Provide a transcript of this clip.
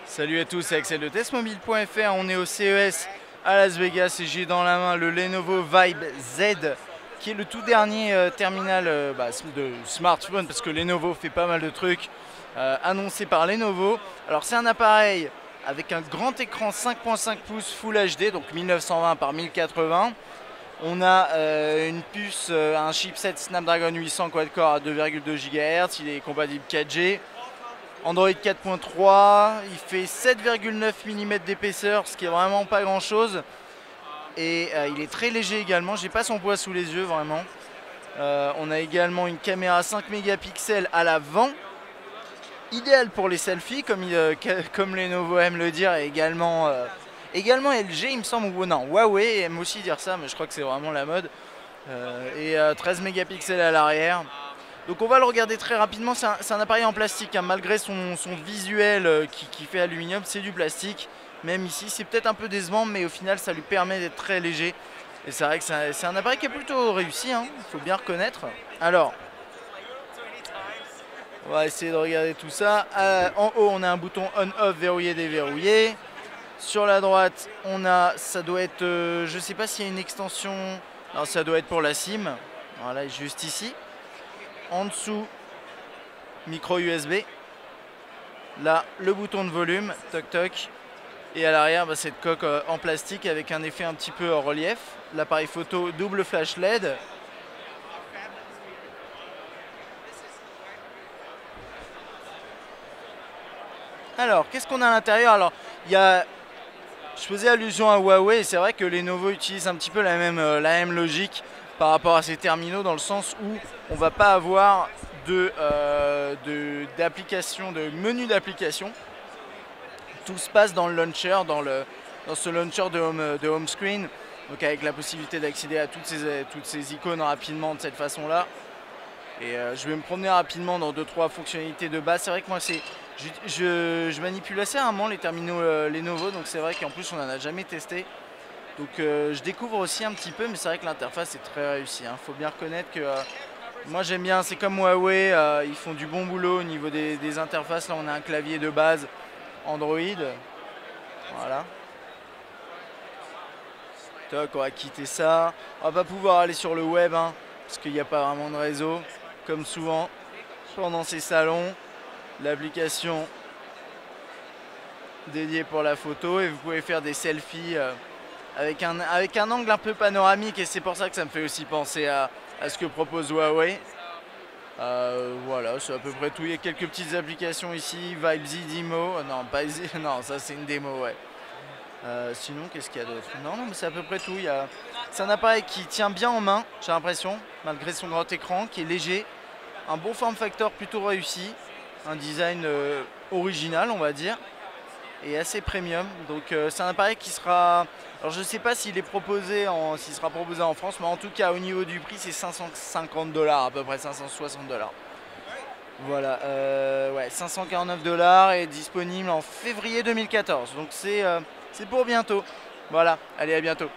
Salut à tous, c'est Axel de testmobile.fr. On est au CES à Las Vegas et j'ai dans la main le Lenovo Vibe Z qui est le tout dernier terminal de smartphone, parce que Lenovo fait pas mal de trucs annoncés par Lenovo. Alors c'est un appareil avec un grand écran 5.5 pouces Full HD, donc 1920 par 1080. On a une puce, un chipset Snapdragon 800 quad-core à 2,2 GHz, il est compatible 4G. Android 4.3, il fait 7,9 mm d'épaisseur, ce qui est vraiment pas grand chose. Et il est très léger également, j'ai pas son poids sous les yeux vraiment. On a également une caméra 5 mégapixels à l'avant, idéale pour les selfies comme Lenovo aime le dire, et également LG il me semble, ou non, Huawei aime aussi dire ça, mais je crois que c'est vraiment la mode. 13 mégapixels à l'arrière. Donc on va le regarder très rapidement, c'est un appareil en plastique, hein. Malgré son visuel qui fait aluminium, c'est du plastique. Même ici, c'est peut-être un peu décevant, mais au final ça lui permet d'être très léger. Et c'est vrai que c'est un appareil qui est plutôt réussi, hein, faut bien reconnaître. Alors, on va essayer de regarder tout ça. En haut, on a un bouton on-off, verrouiller, déverrouiller. Sur la droite, on a, ça doit être, je sais pas s'il y a une extension, alors ça doit être pour la SIM. Voilà, juste ici. En dessous, micro USB. Là, le bouton de volume, toc toc. Et à l'arrière, cette coque en plastique avec un effet un petit peu en relief. L'appareil photo double flash LED. Alors, qu'est-ce qu'on a à l'intérieur? Alors, il y a... Je faisais allusion à Huawei, et c'est vrai que Lenovo utilise un petit peu la même logique par rapport à ces terminaux, dans le sens où on ne va pas avoir d'application, de menu d'application. Tout se passe dans le launcher, dans ce launcher de home screen, donc avec la possibilité d'accéder à toutes ces icônes rapidement de cette façon-là. Et je vais me promener rapidement dans 2-3 fonctionnalités de base. C'est vrai que moi je manipule assez rarement les terminaux Lenovo, donc c'est vrai qu'en plus on n'en a jamais testé. Donc je découvre aussi un petit peu, mais c'est vrai que l'interface est très réussie, hein. Faut bien reconnaître que moi j'aime bien, c'est comme Huawei, ils font du bon boulot au niveau des interfaces. Là on a un clavier de base Android. Voilà. Toc, on va quitter ça. On va pas pouvoir aller sur le web, hein, parce qu'il n'y a pas vraiment de réseau, comme souvent pendant ces salons. L'application dédiée pour la photo, et vous pouvez faire des selfies avec un angle un peu panoramique, et c'est pour ça que ça me fait aussi penser à ce que propose Huawei. Voilà, c'est à peu près tout. Il y a quelques petites applications ici. VibeZ Demo, non pas non, ça c'est une démo, ouais. Sinon, qu'est-ce qu'il y a d'autre? Non, mais c'est à peu près tout. C'est un appareil qui tient bien en main, j'ai l'impression, malgré son grand écran, qui est léger. Un bon form factor plutôt réussi. Un design original, on va dire, et assez premium. Donc c'est un appareil qui sera... Alors je ne sais pas s'il s'il sera proposé en France, mais en tout cas au niveau du prix, c'est 550 $, à peu près 560 $. Voilà, ouais, 549 $ et disponible en février 2014. Donc c'est pour bientôt. Voilà, allez, à bientôt.